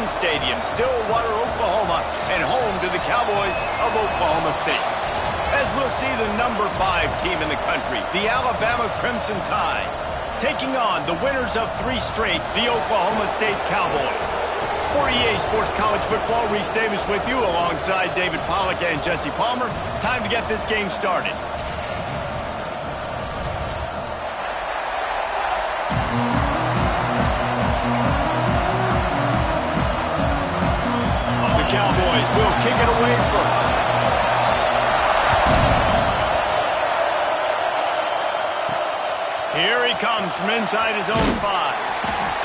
Clemson Stadium, Stillwater, Oklahoma, and home to the Cowboys of Oklahoma State. As we'll see the number 5 team in the country, the Alabama Crimson Tide, taking on the winners of 3 straight, the Oklahoma State Cowboys. For EA Sports College Football, Reese Davis with you alongside David Pollack and Jesse Palmer. Time to get this game started. The Cowboys will kick it away first. Here he comes from inside his own 5.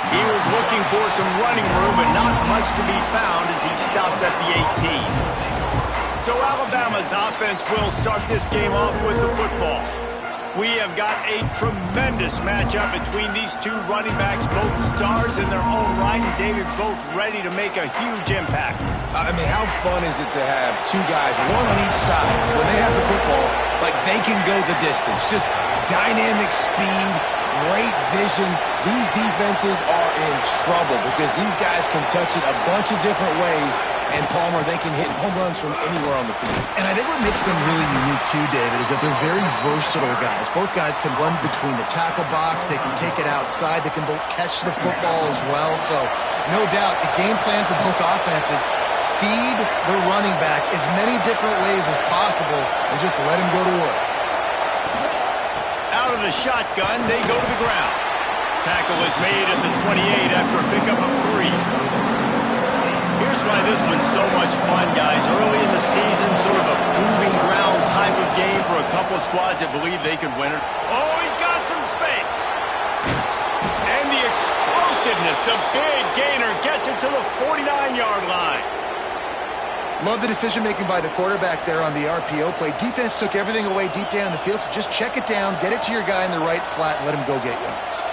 He was looking for some running room, but not much to be found as he stopped at the 18. So Alabama's offense will start this game off with the football. We have got a tremendous matchup between these 2 running backs, both stars in their own right, and David, both ready to make a huge impact. I mean, how fun is it to have 2 guys, one on each side, when they have the football, like they can go the distance. Just dynamic speed, great vision. These defenses are in trouble because these guys can touch it a bunch of different ways, and Palmer, they can hit home runs from anywhere on the field. And I think what makes them really unique too, David, is that they're very versatile guys. Both guys can run between the tackle box. They can take it outside. They can both catch the football as well. So no doubt the game plan for both offenses, feed the running back as many different ways as possible and just let him go to work. Out of the shotgun, they go to the ground. Tackle is made at the 28 after a pickup of 3. Here's why this one's so much fun, guys. Early in the season, sort of a proving ground type of game for a couple of squads that believe they could win it. Oh, he's got some space. And the explosiveness, the big gainer gets it to the 49-yard line. Love the decision-making by the quarterback there on the RPO play. Defense took everything away deep down the field, so just check it down, get it to your guy in the right flat, and let him go get yards.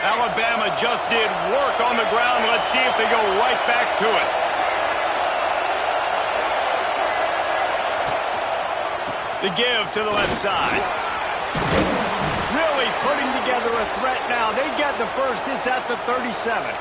Alabama just did work on the ground. Let's see if they go right back to it. The give to the left side. Really putting together a threat now. They get the first. It's at the 37.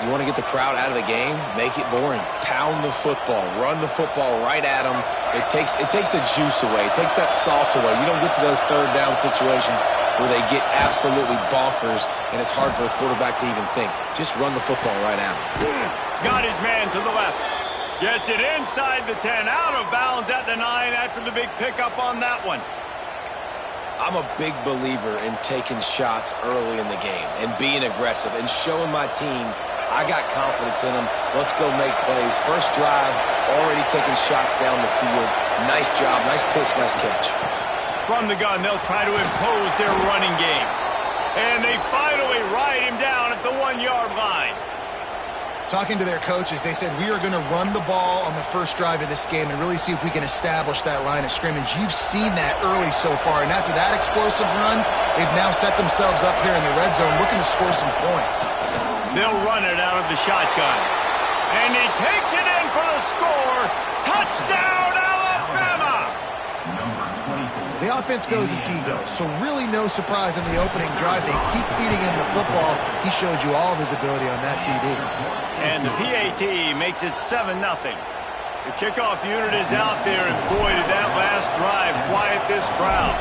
You want to get the crowd out of the game? Make it boring. Pound the football. Run the football right at them. It takes the juice away. It takes that sauce away. You don't get to those third down situations where they get absolutely bonkers, and it's hard for the quarterback to even think. Just run the football right at him. Got his man to the left. Gets it inside the 10. Out of bounds at the 9 after the big pickup on that one. I'm a big believer in taking shots early in the game and being aggressive and showing my team I got confidence in them. Let's go make plays. First drive, already taking shots down the field. Nice job, nice pitch, nice catch. From the gun, they'll try to impose their running game. And they finally ride him down at the 1-yard line. Talking to their coaches, they said, we are going to run the ball on the first drive of this game and really see if we can establish that line of scrimmage. You've seen that early so far, and after that explosive run, they've now set themselves up here in the red zone looking to score some points. They'll run it out of the shotgun. And he takes it in for the score. Touchdown, Alabama! The offense goes as he goes, so really no surprise in the opening drive. They keep feeding him the football. He showed you all of his ability on that TD. And the PAT makes it 7-0. The kickoff unit is out there, and boy, did that last drive quiet this crowd.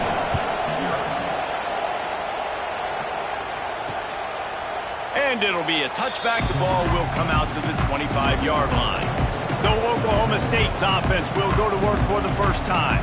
And it'll be a touchback. The ball will come out to the 25-yard line. So Oklahoma State's offense will go to work for the first time.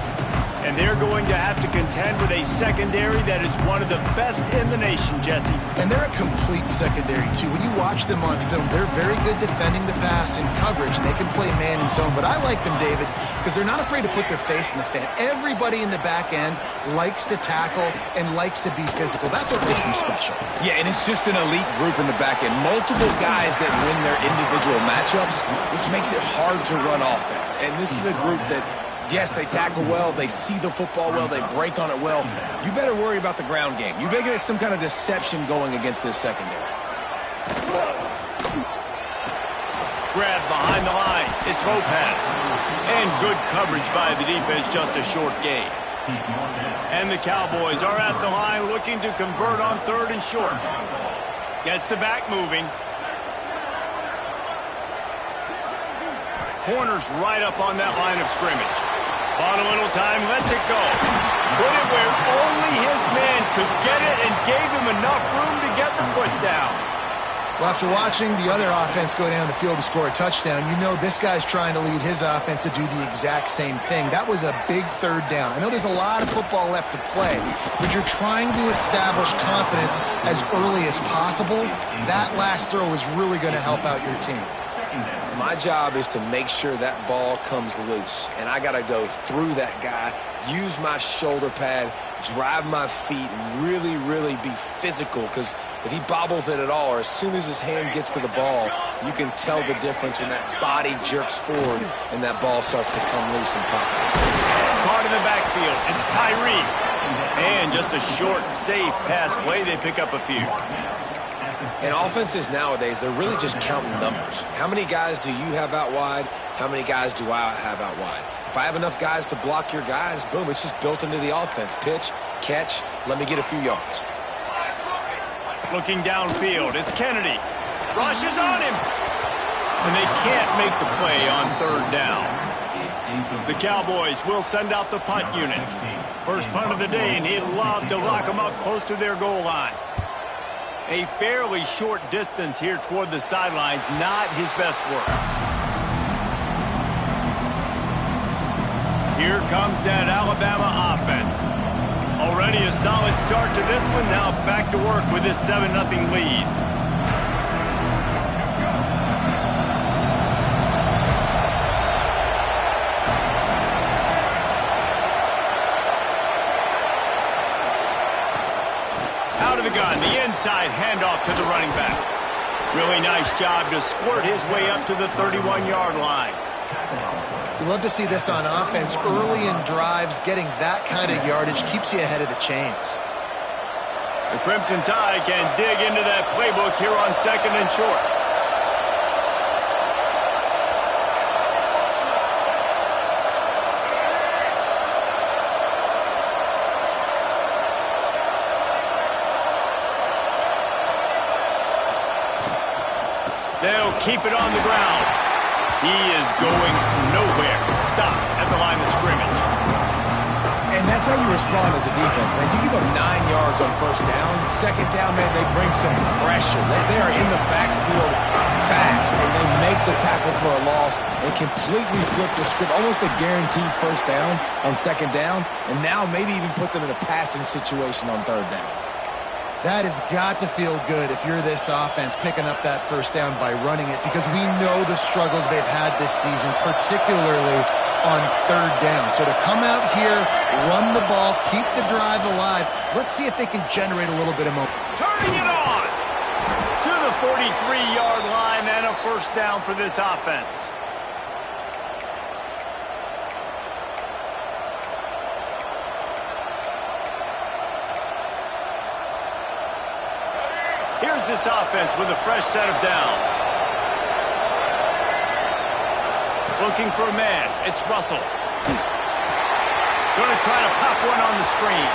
And they're going to have to contend with a secondary that is one of the best in the nation, Jesse. And they're a complete secondary, too. When you watch them on film, they're very good defending the pass in coverage. They can play man and zone. But I like them, David, because they're not afraid to put their face in the fan. Everybody in the back end likes to tackle and likes to be physical. That's what makes them special. Yeah, and it's just an elite group in the back end. Multiple guys that win their individual matchups, which makes it hard to run offense. And this is a group that, yes, they tackle well, they see the football well, they break on it well. You better worry about the ground game. You better get some kind of deception going against this secondary. Grab behind the line. It's Lopez. And good coverage by the defense, just a short gain. And the Cowboys are at the line looking to convert on 3rd and short. Gets the back moving. Corner's right up on that line of scrimmage. Bought a little time, lets it go. Put it where only his man could get it and gave him enough room to get the foot down. Well, after watching the other offense go down the field to score a touchdown, you know this guy's trying to lead his offense to do the exact same thing. That was a big third down. I know there's a lot of football left to play, but you're trying to establish confidence as early as possible. That last throw is really going to help out your team. My job is to make sure that ball comes loose, and I got to go through that guy, use my shoulder pad, drive my feet, and really, really be physical, because if he bobbles it at all, or as soon as his hand gets to the ball, you can tell the difference when that body jerks forward and that ball starts to come loose and pop out. Part of the backfield, it's Tyree. And just a short, safe pass play, they pick up a few. And offenses nowadays, they're really just counting numbers. How many guys do you have out wide? How many guys do I have out wide? If I have enough guys to block your guys, boom, it's just built into the offense. Pitch, catch, let me get a few yards. Looking downfield, it's Kennedy. Rushes on him. And they can't make the play on third down. The Cowboys will send out the punt unit. First punt of the day, and he'd love to lock them up close to their goal line. A fairly short distance here toward the sidelines, not his best work. Here comes that Alabama offense. Already a solid start to this one, now back to work with this 7-0 lead. Out of the gun, the inside handoff to the running back. Really nice job to squirt his way up to the 31-yard line. You love to see this on offense. Early in drives, getting that kind of yardage keeps you ahead of the chains. The Crimson Tide can dig into that playbook here on 2nd and short. They'll keep it on the ground. He is going nowhere. Stop at the line of scrimmage. And that's how you respond as a defense, man. You give up 9 yards on first down. Second down, man, they bring some pressure. They are in the backfield fast, and they make the tackle for a loss and completely flip the script. Almost a guaranteed first down on second down, and now maybe even put them in a passing situation on third down. That has got to feel good if you're this offense picking up that first down by running it, because we know the struggles they've had this season, particularly on third down. So to come out here, run the ball, keep the drive alive, let's see if they can generate a little bit of momentum. Turning it on to the 43-yard line and a first down for this offense. Here's this offense with a fresh set of downs. Looking for a man. It's Russell. Going to try to pop one on the screen.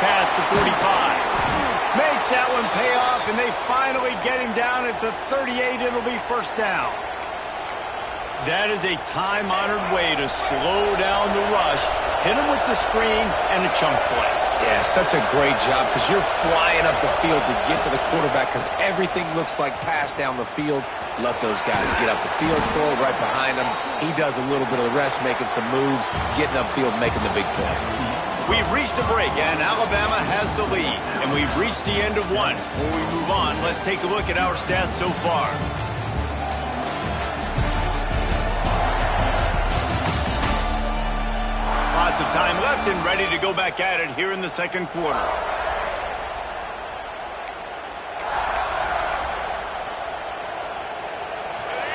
Past the 45. Makes that one pay off, and they finally get him down at the 38. It'll be first down. That is a time-honored way to slow down the rush. Hit him with the screen and a chunk play. Yeah, such a great job, because you're flying up the field to get to the quarterback, because everything looks like pass down the field. Let those guys get up the field, throw it right behind him. He does a little bit of the rest, making some moves, getting upfield, making the big play. We've reached a break, and Alabama has the lead. And we've reached the end of one. Before we move on, let's take a look at our stats so far. Lots of time left and ready to go back at it here in the second quarter.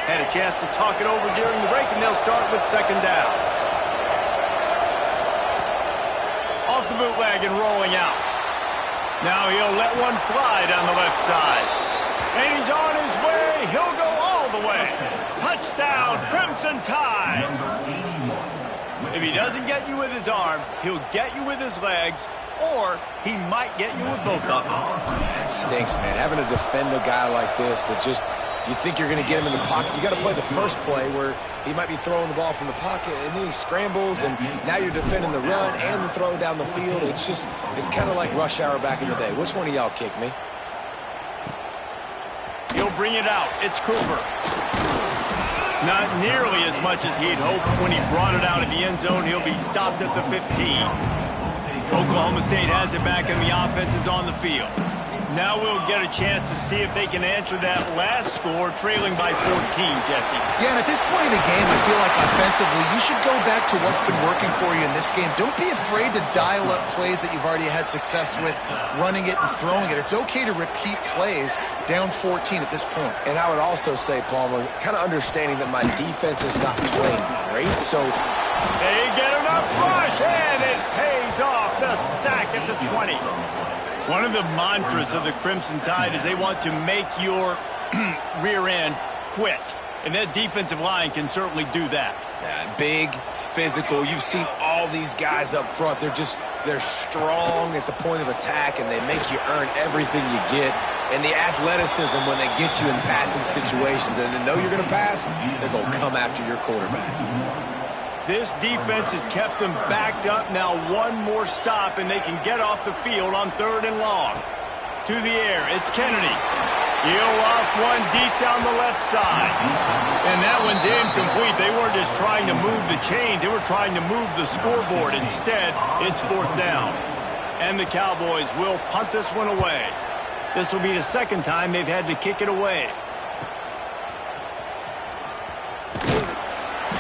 Had a chance to talk it over during the break, and they'll start with second down. Off the bootleg and rolling out. Now he'll let one fly down the left side. And he's on his way. He'll go all the way. Touchdown, Crimson Tide. If he doesn't get you with his arm, he'll get you with his legs. or he might get you with both of them. That stinks, man. Having to defend a guy like this that just, you think you're going to get him in the pocket. You got to play the first play where he might be throwing the ball from the pocket, and then he scrambles, and now you're defending the run and the throw down the field. It's kind of like rush hour back in the day. Which one of y'all kicked me? He'll bring it out. It's Cooper. Not nearly as much as he'd hoped when he brought it out of the end zone. He'll be stopped at the 15. Oklahoma State has it back, and the offense is on the field. Now we'll get a chance to see if they can answer that last score, trailing by 14, Jesse. Yeah, and at this point in the game, I feel like offensively, you should go back to what's been working for you in this game. Don't be afraid to dial up plays that you've already had success with, running it and throwing it. It's okay to repeat plays down 14 at this point. And I would also say, Palmer, kind of understanding that my defense is not playing great, so they get enough rush, and it pays off. The sack at the 20. One of the mantras of the Crimson Tide is they want to make your rear end quit. And that defensive line can certainly do that. Yeah, big, physical. You've seen all these guys up front. They're strong at the point of attack, and they make you earn everything you get. And the athleticism when they get you in passing situations and they know you're going to pass, they're going to come after your quarterback. This defense has kept them backed up. Now one more stop, and they can get off the field on 3rd and long. To the air, it's Kennedy. He'll off one deep down the left side. And that one's incomplete. They weren't just trying to move the chains. They were trying to move the scoreboard. Instead, it's 4th down. And the Cowboys will punt this one away. This will be the second time they've had to kick it away.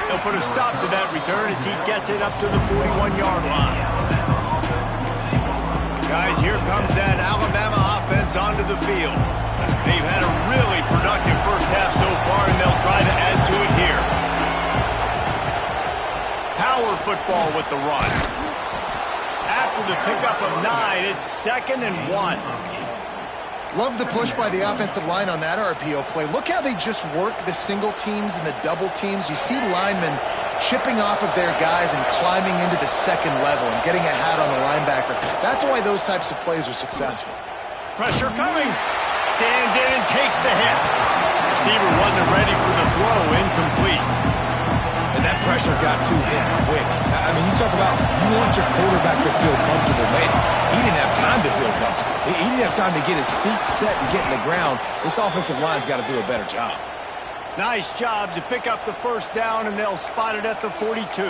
They'll put a stop to that return as he gets it up to the 41-yard line. Guys, here comes that Alabama offense onto the field. They've had a really productive first half so far, and they'll try to add to it here. Power football with the run. After the pickup of 9, it's 2nd and 1. Love the push by the offensive line on that RPO play. Look how they just work the single teams and the double teams. You see linemen chipping off of their guys and climbing into the second level and getting a hat on the linebacker. That's why those types of plays are successful. Pressure coming. Stands in and takes the hit. Receiver wasn't ready for the throw. Incomplete. And that pressure got to him quick. I mean, you talk about you want your quarterback to feel comfortable. Man, he didn't have time to feel comfortable. He didn't have time to get his feet set and get in the ground. This offensive line's got to do a better job. Nice job to pick up the first down, and they'll spot it at the 42.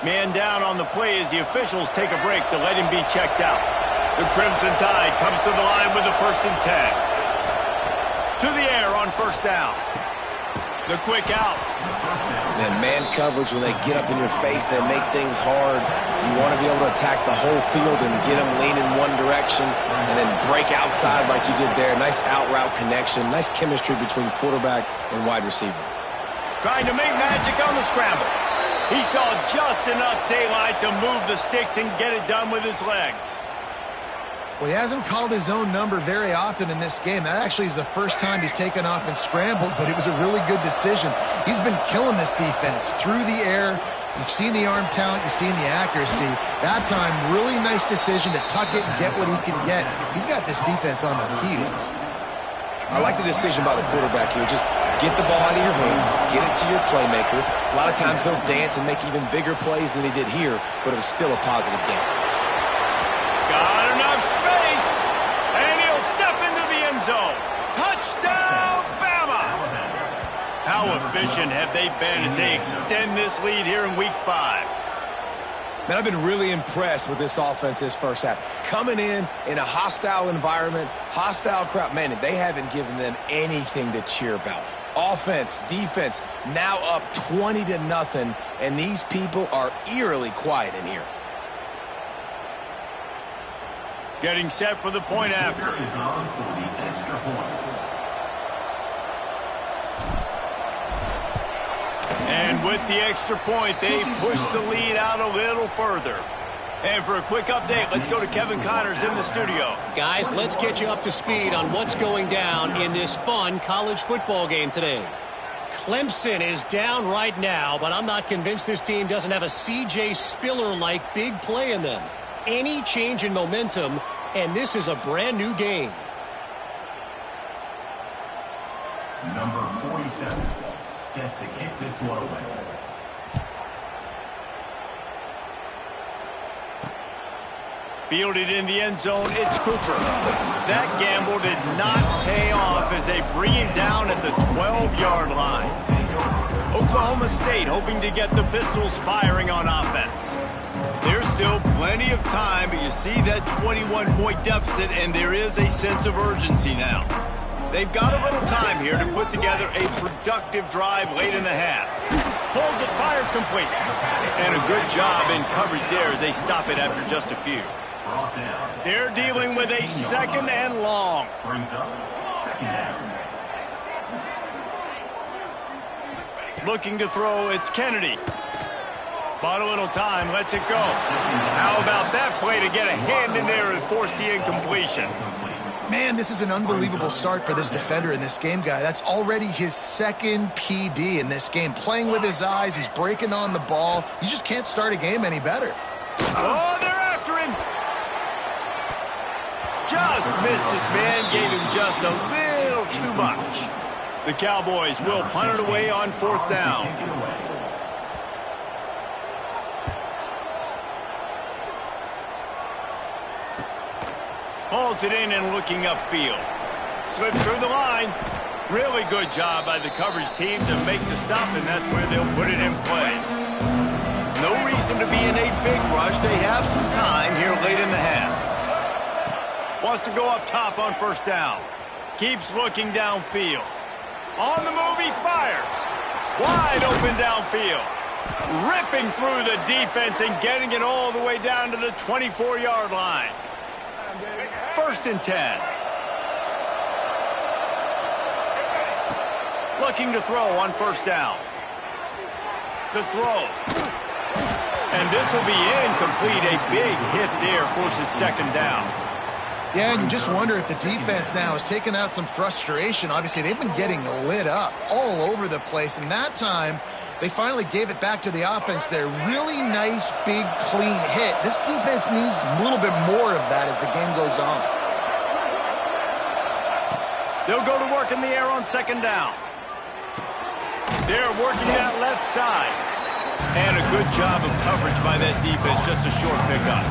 Man down on the play as the officials take a break to let him be checked out. The Crimson Tide comes to the line with the 1st and 10. To the air on 1st down. The quick out. Man coverage, when they get up in your face, they make things hard. You want to be able to attack the whole field and get them leaning one direction and then break outside like you did there. Nice out-route connection. Nice chemistry between quarterback and wide receiver. Trying to make magic on the scramble. He saw just enough daylight to move the sticks and get it done with his legs. Well, he hasn't called his own number very often in this game. That actually is the first time he's taken off and scrambled, but it was a really good decision. He's been killing this defense through the air. You've seen the arm talent. You've seen the accuracy. That time, really nice decision to tuck it and get what he can get. He's got this defense on their heels. I like the decision by the quarterback here. Just get the ball out of your hands, get it to your playmaker. A lot of times he'll dance and make even bigger plays than he did here, but it was still a positive game. Got enough space, and he'll step into the end zone. Touchdown, Bama! How efficient have they been as they extend this lead here in Week 5? Man, I've been really impressed with this offense this first half. Coming in a hostile environment, hostile crowd, man, they haven't given them anything to cheer about. Offense, defense, now up 20-0, and these people are eerily quiet in here. Getting set for the point after. And with the extra point, they push the lead out a little further. And for a quick update, let's go to Kevin Connors in the studio. Guys, let's get you up to speed on what's going down in this fun college football game today. Clemson is down right now, but I'm not convinced this team doesn't have a C.J. Spiller-like big play in them. any change in momentum, and this is a brand new game. Number 47, set to kick this one away. Fielded in the end zone, it's Cooper. That gamble did not pay off as they bring him down at the 12-yard line. Oklahoma State hoping to get the Pistols firing on offense. There's still plenty of time, but you see that 21-point deficit, and there is a sense of urgency now. They've got a little time here to put together a productive drive late in the half. Pulls it, fired complete. And a good job in coverage there as they stop it after just a few. They're dealing with a second and long. Brings up second down. Looking to throw, it's Kennedy. Bought a little time, lets it go. How about that play to get a hand in there and force the incompletion? Man, this is an unbelievable start for this defender in this game, guy. That's already his second PD in this game. Playing with his eyes, he's breaking on the ball. You just can't start a game any better. Oh, they're after him. Just missed his man, gave him just a little too much. The Cowboys will punt it away on 4th down. Hauls it in and looking upfield. Slips through the line. Really good job by the coverage team to make the stop, and that's where they'll put it in play. No reason to be in a big rush. They have some time here late in the half. Wants to go up top on 1st down. Keeps looking downfield. On the move, he fires. Wide open downfield. Ripping through the defense and getting it all the way down to the 24-yard line. 1st and 10. Looking to throw on 1st down. The throw. And this will be incomplete. A big hit there forces 2nd down. Yeah, and you just wonder if the defense now has taken out some frustration. Obviously, they've been getting lit up all over the place, and that time they finally gave it back to the offense there. Really nice, big, clean hit. This defense needs a little bit more of that as the game goes on. They'll go to work in the air on 2nd down. They're working that left side. And a good job of coverage by that defense, just a short pickup.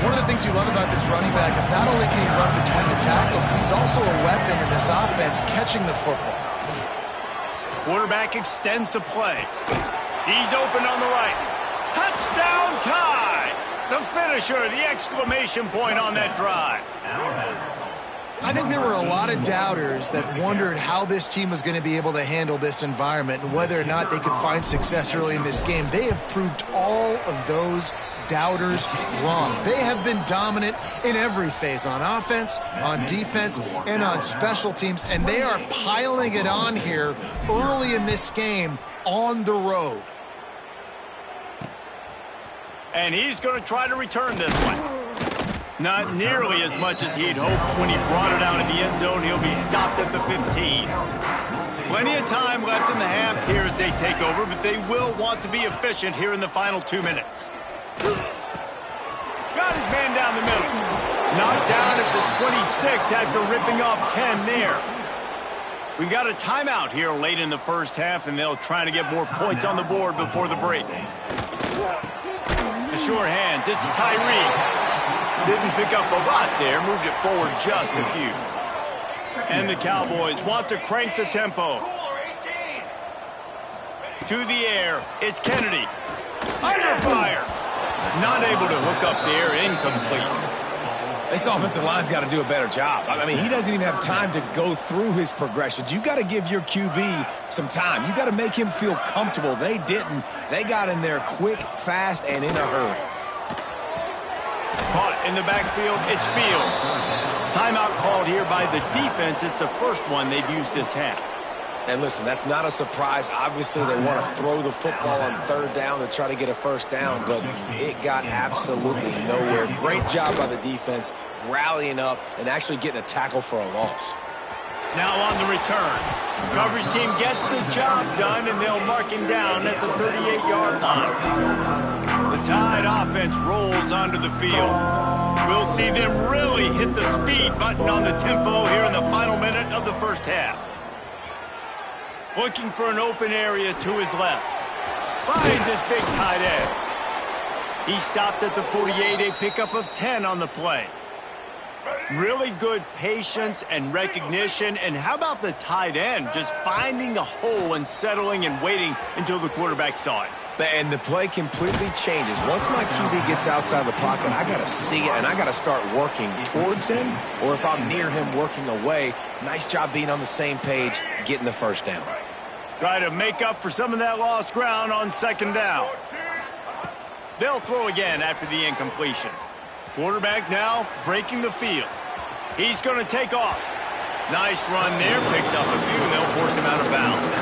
One of the things you love about this running back is not only can he run between the tackles, but he's also a weapon in this offense catching the football. Quarterback extends the play. He's open on the right. Touchdown tie! The finisher, the exclamation point on that drive. I think there were a lot of doubters that wondered how this team was going to be able to handle this environment and whether or not they could find success early in this game. They have proved all of those doubters wrong. They have been dominant in every phase, on offense, on defense, and on special teams, and they are piling it on here early in this game on the road. And he's going to try to return this one. Not nearly as much as he'd hoped when he brought it out in the end zone. He'll be stopped at the 15. Plenty of time left in the half here as they take over, but they will want to be efficient here in the final 2 minutes. Got his man down the middle. Knocked down at the 26 after ripping off 10 there. We've got a timeout here late in the first half, and they'll try to get more points on the board before the break. The sure hands, it's Tyree. Didn't pick up a lot there, moved it forward just a few. And the Cowboys want to crank the tempo. To the air, it's Kennedy. Under fire. Not able to hook up there, incomplete. This offensive line's got to do a better job. I mean, he doesn't even have time to go through his progressions. You got to give your QB some time. You got to make him feel comfortable. They didn't. They got in there quick, fast, and in a hurry. Caught in the backfield, it's Fields. Timeout called here by the defense. It's the first one they've used this half. And listen, that's not a surprise. Obviously, they want to throw the football on 3rd down to try to get a 1st down, but it got absolutely nowhere. Great job by the defense, rallying up and actually getting a tackle for a loss. Now on the return. Coverage team gets the job done, and they'll mark him down at the 38-yard line. The Tide offense rolls onto the field. We'll see them really hit the speed button on the tempo here in the final minute of the first half. Looking for an open area to his left. Finds his big tight end. He stopped at the 48, a pickup of 10 on the play. Really good patience and recognition. And how about the tight end just finding the hole and settling and waiting until the quarterback saw it? And the play completely changes. Once my QB gets outside the pocket, I got to see it, and I got to start working towards him, or if I'm near him, working away. Nice job being on the same page, getting the first down. Try to make up for some of that lost ground on second down. They'll throw again after the incompletion. Quarterback now breaking the field. He's going to take off. Nice run there, picks up a few, and they'll force him out of bounds.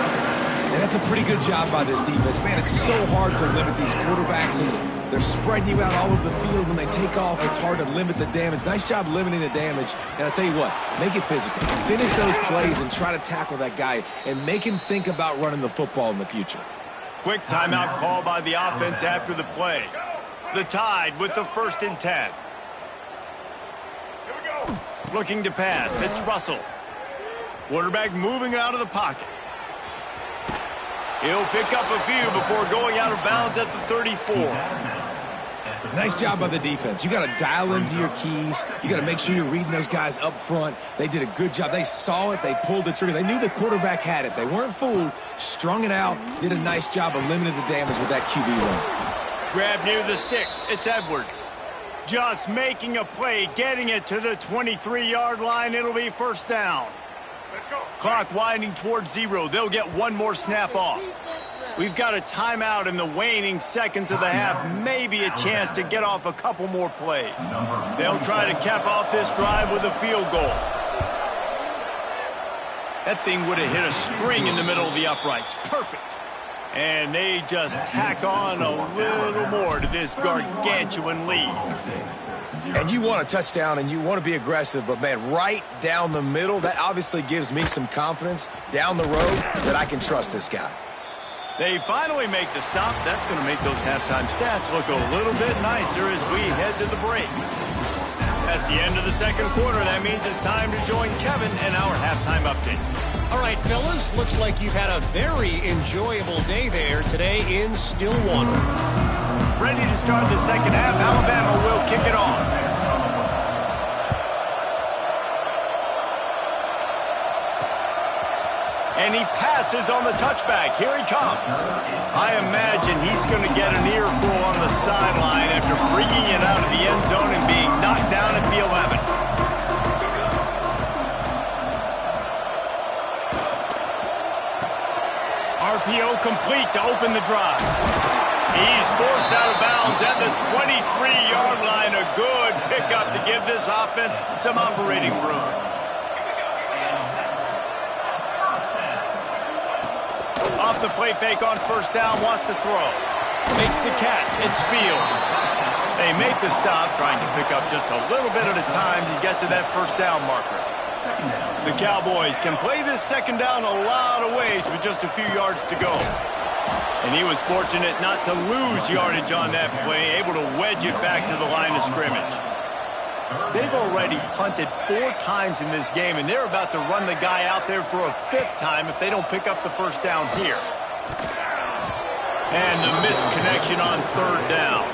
And that's a pretty good job by this defense. Man, it's so hard to limit these quarterbacks, and they're spreading you out all over the field. When they take off, it's hard to limit the damage. Nice job limiting the damage. And I'll tell you what, make it physical. Finish those plays and try to tackle that guy and make him think about running the football in the future. Quick timeout call by the offense after the play. The Tide with the 1st and 10. Looking to pass. It's Russell. Quarterback moving out of the pocket. He'll pick up a few before going out of bounds at the 34. Nice job by the defense. You got to dial into your keys. You got to make sure you're reading those guys up front. They did a good job. They saw it. They pulled the trigger. They knew the quarterback had it. They weren't fooled. Strung it out. Did a nice job of limiting the damage with that QB run. Grab near the sticks. It's Edwards. Just making a play, getting it to the 23-yard line. It'll be first down. Clock winding towards 0. They'll get one more snap off. We've got a timeout in the waning seconds of the half. Maybe a chance to get off a couple more plays. They'll try to cap off this drive with a field goal. That thing would have hit a string in the middle of the uprights. Perfect. And they just tack on a little more to this gargantuan lead. And you want a touchdown and you want to be aggressive, but, man, right down the middle, that obviously gives me some confidence down the road that I can trust this guy. They finally make the stop. That's going to make those halftime stats look a little bit nicer as we head to the break. That's the end of the second quarter. That means it's time to join Kevin in our halftime update. All right, fellas, looks like you've had a very enjoyable day there today in Stillwater. Ready to start the second half. Alabama will kick it off. And he passes on the touchback. Here he comes. I imagine he's going to get an earful on the sideline after bringing it out of the end zone and being knocked down at the 11. RPO complete to open the drive. He's forced out of bounds at the 23-yard line. A good pickup to give this offense some operating room. Off the play fake on first down, wants to throw. Makes the catch. It's Fields. They make the stop, trying to pick up just a little bit at a time to get to that first down marker. The Cowboys can play this second down a lot of ways with just a few yards to go. And he was fortunate not to lose yardage on that play, able to wedge it back to the line of scrimmage. They've already punted 4 times in this game, and they're about to run the guy out there for a 5th time if they don't pick up the first down here. And the missed connection on third down.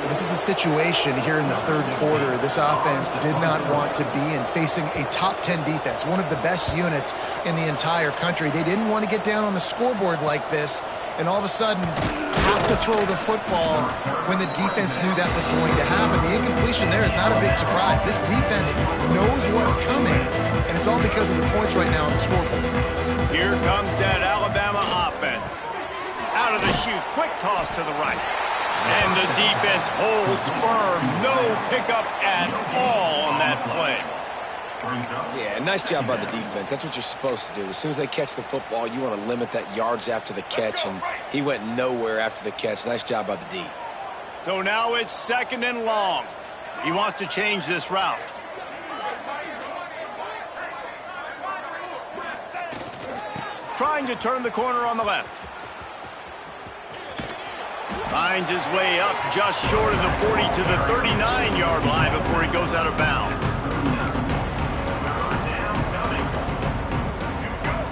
This is a situation here in the third quarter this offense did not want to be in, facing a top 10 defense, one of the best units in the entire country. They didn't want to get down on the scoreboard like this and all of a sudden have to throw the football when the defense knew that was going to happen. The incompletion there is not a big surprise. This defense knows what's coming, and it's all because of the points right now on the scoreboard. Here comes that Alabama offense. Out of the chute, quick toss to the right. And the defense holds firm. No pickup at all on that play. Yeah, nice job by the defense. That's what you're supposed to do. As soon as they catch the football, you want to limit that yards after the catch, and he went nowhere after the catch. Nice job by the D. So now it's second and long. He wants to change this route. Trying to turn the corner on the left. Finds his way up just short of the 40 to the 39-yard line before he goes out of bounds.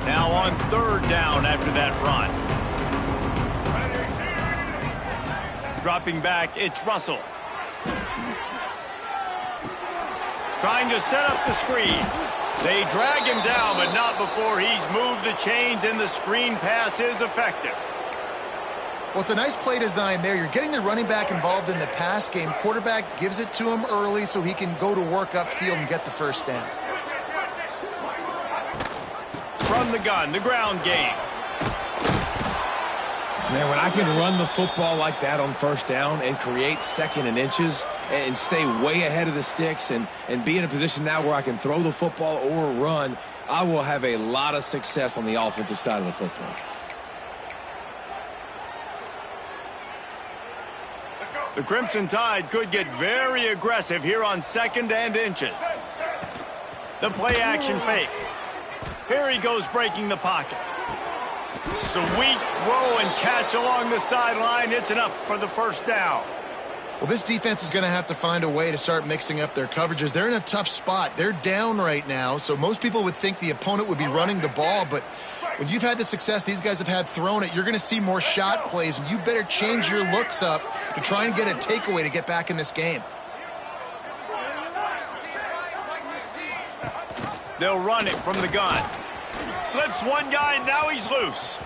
Now on third down after that run. Dropping back, it's Russell. Trying to set up the screen. They drag him down, but not before he's moved the chains, and the screen pass is effective. Well, it's a nice play design there. You're getting the running back involved in the pass game. Quarterback gives it to him early so he can go to work upfield and get the first down. From the gun, the ground game. Man, when I can run the football like that on first down and create second and inches and stay way ahead of the sticks and be in a position now where I can throw the football or run, I will have a lot of success on the offensive side of the football. The Crimson Tide could get very aggressive here on second and inches. The play action fake. Here he goes breaking the pocket. Sweet throw and catch along the sideline. It's enough for the first down. Well, this defense is going to have to find a way to start mixing up their coverages. They're in a tough spot. They're down right now, so most people would think the opponent would be running the ball, but when you've had the success these guys have had throwing it, you're going to see more shot plays, and you better change your looks up to try and get a takeaway to get back in this game. They'll run it from the gun. Slips one guy, now he's loose.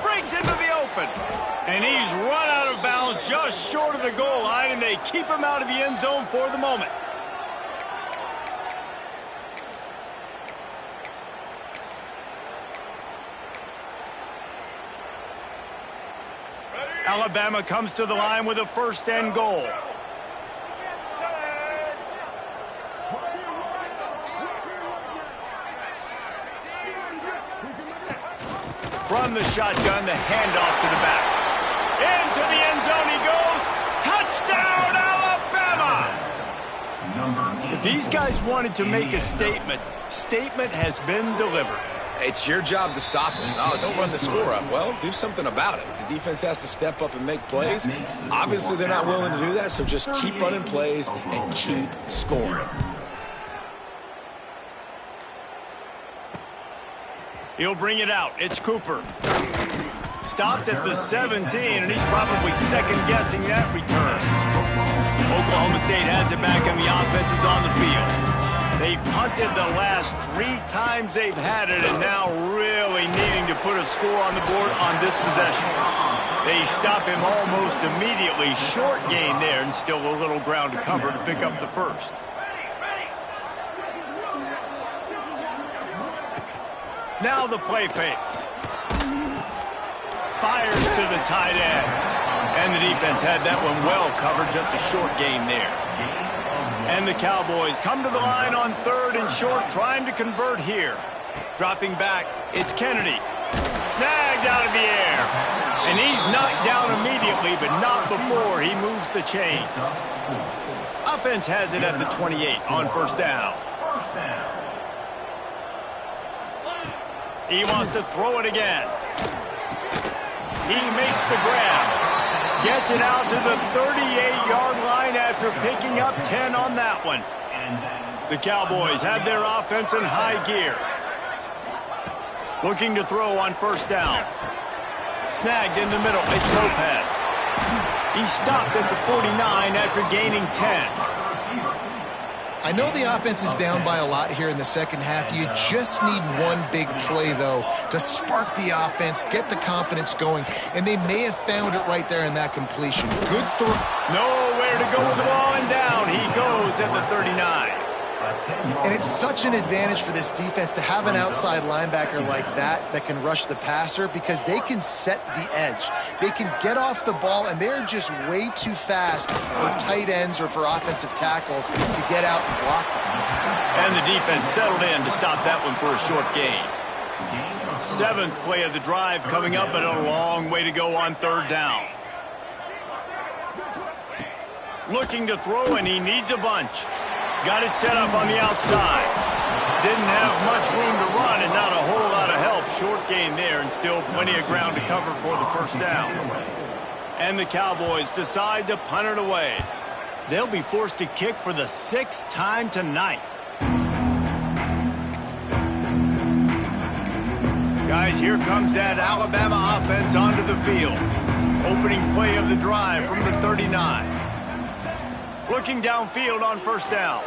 Breaks into the open. And he's run out of bounds just short of the goal line, and they keep him out of the end zone for the moment. Alabama comes to the line with a first and goal. From the shotgun, the handoff to the back. Into the end zone he goes. Touchdown, Alabama! If these guys wanted to make a statement, statement has been delivered. It's your job to stop them. Oh, don't run the score up. Well, do something about it. The defense has to step up and make plays. Obviously, they're not willing to do that, so just keep running plays and keep scoring. He'll bring it out. It's Cooper. Stopped at the 17, and he's probably second-guessing that return. Oklahoma State has it back, and the offense is on the field. They've punted the last 3 times they've had it, and now really needing to put a score on the board on this possession. They stop him almost immediately. Short gain there, and still a little ground to cover to pick up the first. Now the play fake. Fires to the tight end. And the defense had that one well covered. Just a short gain there. And the Cowboys come to the line on third and short, trying to convert here. Dropping back, it's Kennedy. Snagged out of the air. And he's knocked down immediately, but not before he moves the chains. Offense has it at the 28 on first down. He wants to throw it again. He makes the grab. Gets it out to the 38-yard line after picking up 10 on that one. The Cowboys have their offense in high gear. Looking to throw on first down. Snagged in the middle. It's Lopez. He stopped at the 49 after gaining 10. I know the offense is down by a lot here in the second half. You just need one big play, though, to spark the offense, get the confidence going, and they may have found it right there in that completion. Good throw. Nowhere to go with the ball, and down he goes at the 39. And it's such an advantage for this defense to have an outside linebacker like that can rush the passer because they can set the edge. They can get off the ball, and they're just way too fast for tight ends or for offensive tackles to get out and block them. And the defense settled in to stop that one for a short gain. 7th play of the drive coming up, but a long way to go on third down. Looking to throw, and he needs a bunch. Got it set up on the outside. Didn't have much room to run and not a whole lot of help. Short gain there and still plenty of ground to cover for the first down. And the Cowboys decide to punt it away. They'll be forced to kick for the 6th time tonight. Guys, here comes that Alabama offense onto the field. Opening play of the drive from the 39. Looking downfield on first down.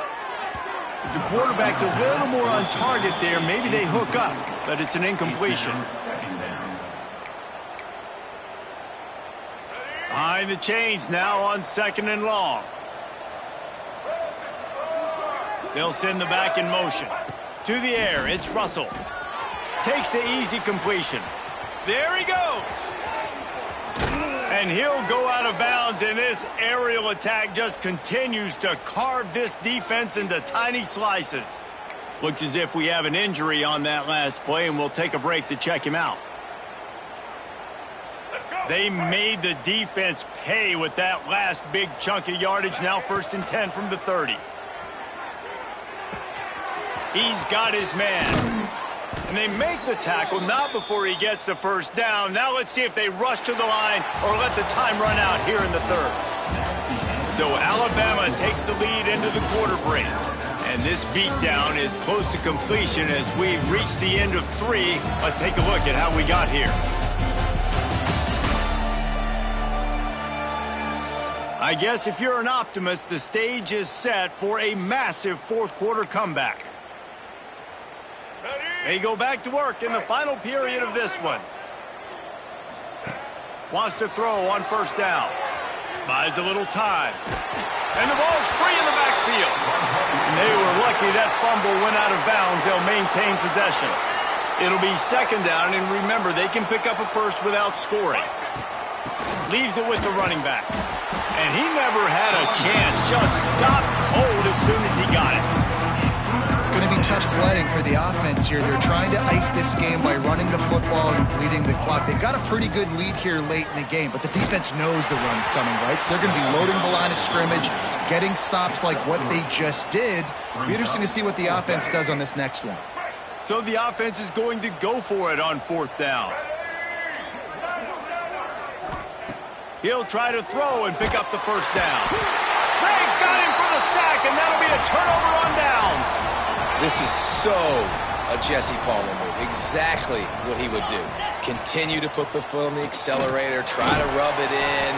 If the quarterback's a little more on target there, maybe they hook up, but it's an incompletion. Behind the chains now on 2nd and long. They'll send the back in motion. To the air, it's Russell. Takes the easy completion. There he goes. And he'll go out of bounds, and this aerial attack just continues to carve this defense into tiny slices. Looks as if we have an injury on that last play, and we'll take a break to check him out. They made the defense pay with that last big chunk of yardage. Now 1st and 10 from the 30. He's got his man. And they make the tackle, not before he gets the first down. Now let's see if they rush to the line or let the time run out here in the 3rd. So Alabama takes the lead into the quarter break. And this beatdown is close to completion as we've reached the end of 3. Let's take a look at how we got here. I guess if you're an optimist, the stage is set for a massive 4th quarter comeback. They go back to work in the final period of this one. Wants to throw on first down. Buys a little time. And the ball's free in the backfield. And they were lucky that fumble went out of bounds. They'll maintain possession. It'll be 2nd down, and remember, they can pick up a first without scoring. Leaves it with the running back. And he never had a chance. Just stopped cold as soon as he got it. It's going to be tough sledding for the offense here. They're trying to ice this game by running the football and bleeding the clock. They've got a pretty good lead here late in the game, but the defense knows the run's coming, right? So they're going to be loading the line of scrimmage, getting stops like what they just did. It'll be interesting to see what the offense does on this next one. So the offense is going to go for it on 4th down. He'll try to throw and pick up the first down. They got him for the sack, and that'll be a turnover on downs. This is so a Jesse Palmer move. Exactly what he would do. Continue to put the foot on the accelerator, try to rub it in.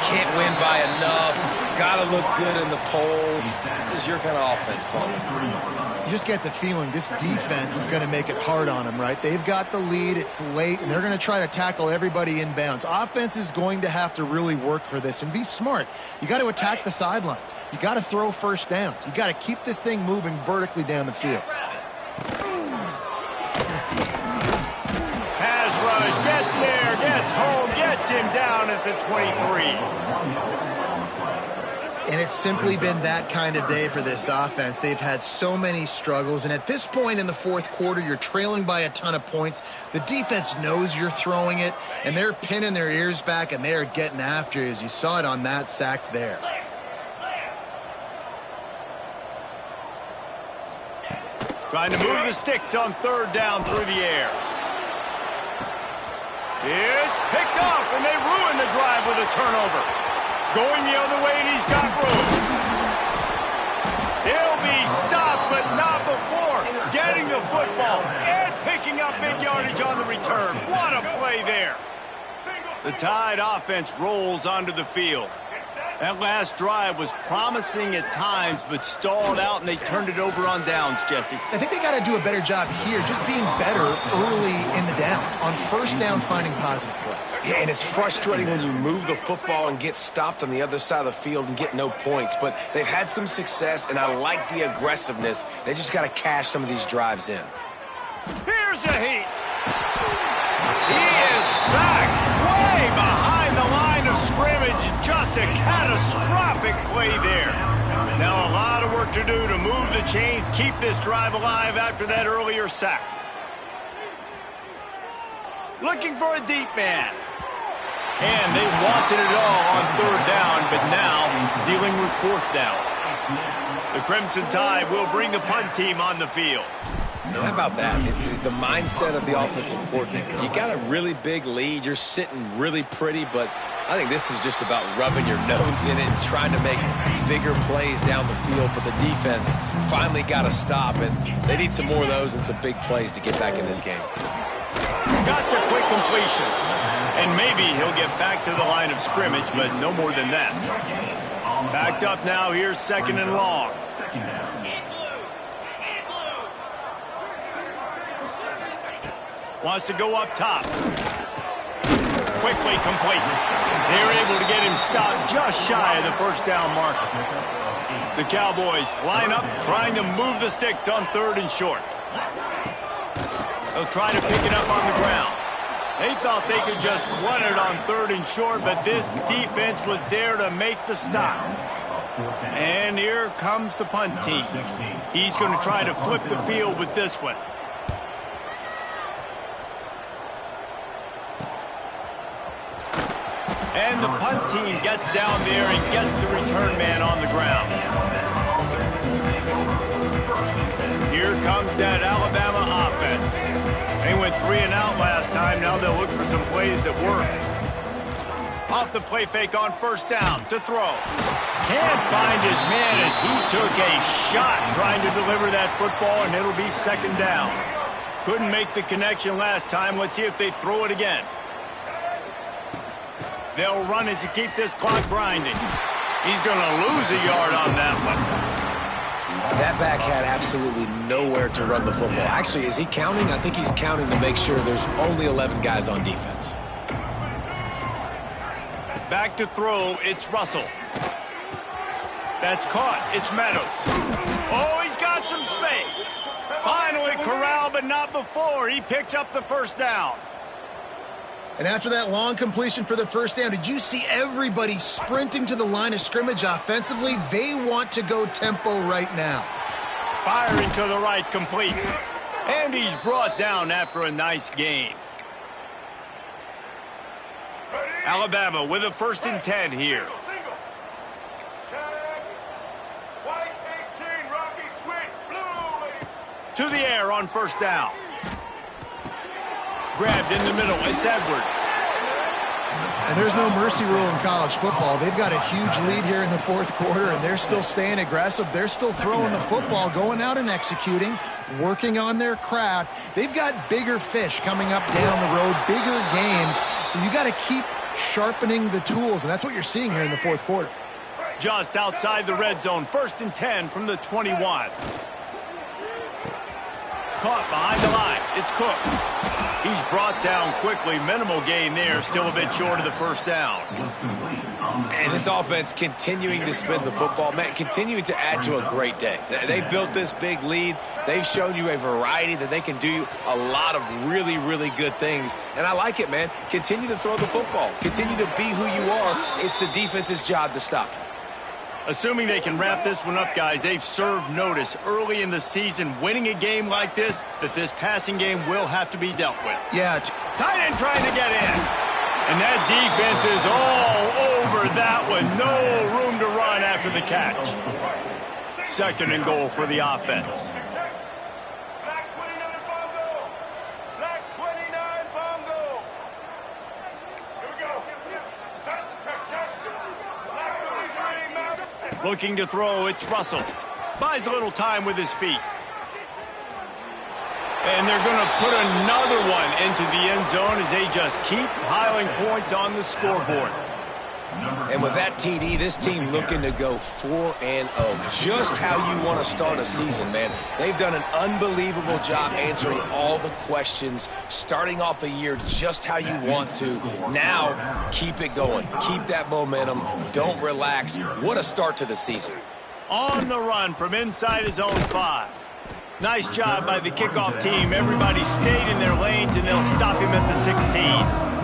Can't win by enough. Got to look good in the polls. This is your kind of offense, Palmer. You just get the feeling this defense is going to make it hard on them, right? They've got the lead, it's late, and they're going to try to tackle everybody inbounds. Offense is going to have to really work for this and be smart. You got to attack the sidelines. You got to throw first downs. You got to keep this thing moving vertically down the field. Pass rush, gets there, gets home, gets him down at the 23. And it's simply been that kind of day for this offense. They've had so many struggles, and at this point in the 4th quarter, you're trailing by a ton of points. The defense knows you're throwing it, and they're pinning their ears back, and they're getting after you, as you saw it on that sack there. Trying to move the sticks on 3rd down through the air. It's picked off, and they ruin the drive with a turnover. Going the other way, and he's got room. He'll be stopped, but not before getting the football and picking up big yardage on the return. What a play there. The Tide offense rolls onto the field. That last drive was promising at times, but stalled out, and they turned it over on downs, Jesse. I think they got to do a better job here, just being better early in the downs. On first down, finding positive plays. Yeah, and it's frustrating when you move the football and get stopped on the other side of the field and get no points. But they've had some success, and I like the aggressiveness. They just got to cash some of these drives in. Here's a heat. He is sacked way behind the line of scrimmage. Just a catastrophic play there. Now a lot of work to do to move the chains, keep this drive alive after that earlier sack. Looking for a deep man. And they wanted it all on 3rd down, but now dealing with 4th down. The Crimson Tide will bring the punt team on the field. How about that? The mindset of the offensive coordinator. You got a really big lead. You're sitting really pretty, but I think this is just about rubbing your nose in it and trying to make bigger plays down the field, but the defense finally got a stop, and they need some more of those and some big plays to get back in this game. Got the quick completion. And maybe he'll get back to the line of scrimmage, but no more than that. Backed up now, here's 2nd and long. Wants to go up top. Quickly complete. They're able to get him stopped just shy of the first down marker. The Cowboys line up, trying to move the sticks on 3rd and short. They'll try to pick it up on the ground. They thought they could just run it on 3rd and short, but this defense was there to make the stop. And here comes the punt team. He's going to try to flip the field with this one. And the punt team gets down there and gets the return man on the ground. Here comes that Alabama offense. They went 3 and out last time. Now they'll look for some plays that work. Off the play fake on 1st down to throw. Can't find his man as he took a shot trying to deliver that football, and it'll be 2nd down. Couldn't make the connection last time. Let's see if they throw it again. They'll run it to keep this clock grinding. He's going to lose a yard on that one. That back had absolutely nowhere to run the football. Actually, is he counting? I think he's counting to make sure there's only 11 guys on defense. Back to throw, it's Russell. That's caught, it's Meadows. Oh, he's got some space. Finally corralled, but not before. He picks up the 1st down. And after that long completion for the 1st down, did you see everybody sprinting to the line of scrimmage offensively? They want to go tempo right now. Firing to the right, complete. And he's brought down after a nice gain. Alabama with a 1st and 10 here. To the air on 1st down. Grabbed in the middle, it's Edwards. And there's no mercy rule in college football. They've got a huge lead here in the 4th quarter, and they're still staying aggressive. They're still throwing the football, going out and executing, working on their craft. They've got bigger fish coming up down the road, bigger games. So you got to keep sharpening the tools, and that's what you're seeing here in the 4th quarter. Just outside the red zone, 1st and 10 from the 21. Caught behind the line, it's Cook. He's brought down quickly. Minimal gain there. Still a bit short of the 1st down. And this offense continuing to spin the football, man, continuing to add to a great day. They built this big lead. They've shown you a variety that they can do a lot of really, really good things. And I like it, man. Continue to throw the football. Continue to be who you are. It's the defense's job to stop you. Assuming they can wrap this one up, guys, they've served notice early in the season, winning a game like this, that this passing game will have to be dealt with. Yeah. Tight end trying to get in. And that defense is all over that one. No room to run after the catch. 2nd and goal for the offense. Looking to throw, it's Russell. Buys a little time with his feet. And they're going to put another one into the end zone as they just keep piling points on the scoreboard. And with that TD, this team looking to go 4-0. Just how you want to start a season, man. They've done an unbelievable job answering all the questions, starting off the year just how you want to. Now, keep it going. Keep that momentum. Don't relax. What a start to the season. On the run from inside his own 5. Nice job by the kickoff team. Everybody stayed in their lanes, and they'll stop him at the 16.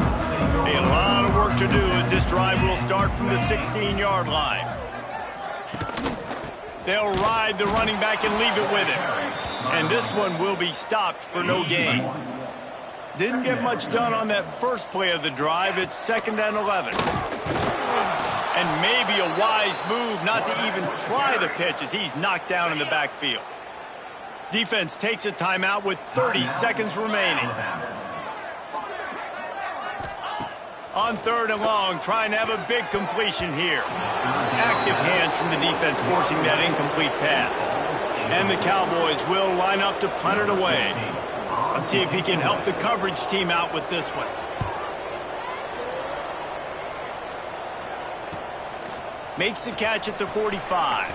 A lot of work to do as this drive will start from the 16-yard line. They'll ride the running back and leave it with him. And this one will be stopped for no gain. Didn't get much done on that first play of the drive. It's 2nd and 11. And maybe a wise move not to even try the pitch as he's knocked down in the backfield. Defense takes a timeout with 30 seconds remaining. On 3rd and long, trying to have a big completion here. Active hands from the defense forcing that incomplete pass. And the Cowboys will line up to punt it away. Let's see if he can help the coverage team out with this one. Makes the catch at the 45.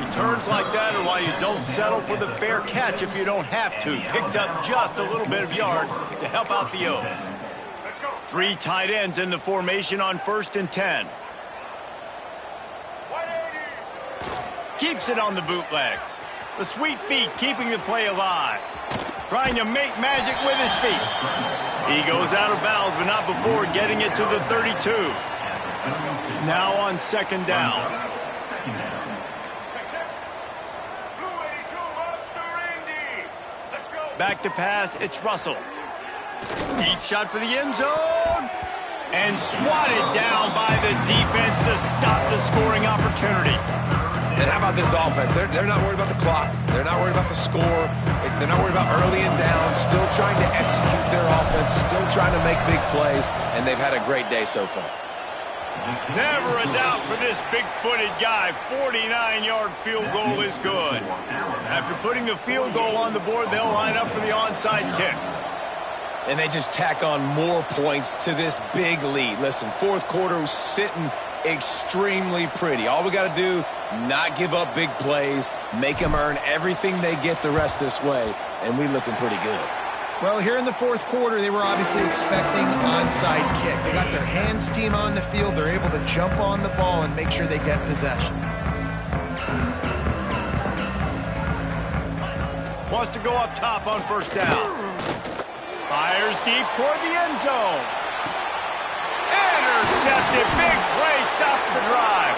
Returns like that are why you don't settle for the fair catch if you don't have to. Picks up just a little bit of yards to help out the O. 3 tight ends in the formation on 1st and 10. Keeps it on the bootleg. The sweet feet keeping the play alive. Trying to make magic with his feet. He goes out of bounds, but not before getting it to the 32. Now on 2nd down. Back to pass, it's Russell. Deep shot for the end zone. And swatted down by the defense to stop the scoring opportunity. And how about this offense? They're not worried about the clock. They're not worried about the score. They're not worried about early and down. Still trying to execute their offense. Still trying to make big plays. And they've had a great day so far. Never a doubt for this big-footed guy. 49-yard field goal is good. After putting the field goal on the board, they'll line up for the onside kick. And they just tack on more points to this big lead. Listen, 4th quarter was sitting extremely pretty. All we got to do, not give up big plays, make them earn everything they get the rest this way, and we looking pretty good. Well, here in the 4th quarter, they were obviously expecting onside kick. They got their hands team on the field. They're able to jump on the ball and make sure they get possession. Wants to go up top on 1st down. Fires deep toward the end zone. Intercepted. Big play. Stops the drive.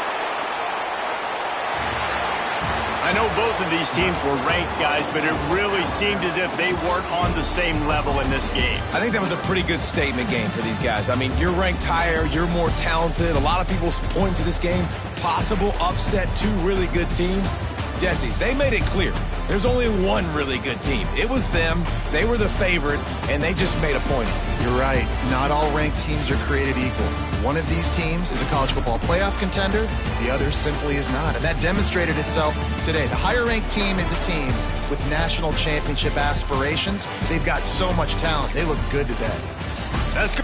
I know both of these teams were ranked, guys, but it really seemed as if they weren't on the same level in this game. I think that was a pretty good statement game for these guys. I mean, you're ranked higher, you're more talented. A lot of people point to this game, possible upset, 2 really good teams. Jesse, they made it clear. There's only one really good team. It was them. They were the favorite, and they just made a point of it. You're right. Not all ranked teams are created equal. One of these teams is a college football playoff contender. The other simply is not. And that demonstrated itself today. The higher-ranked team is a team with national championship aspirations. They've got so much talent. They look good today. That's good.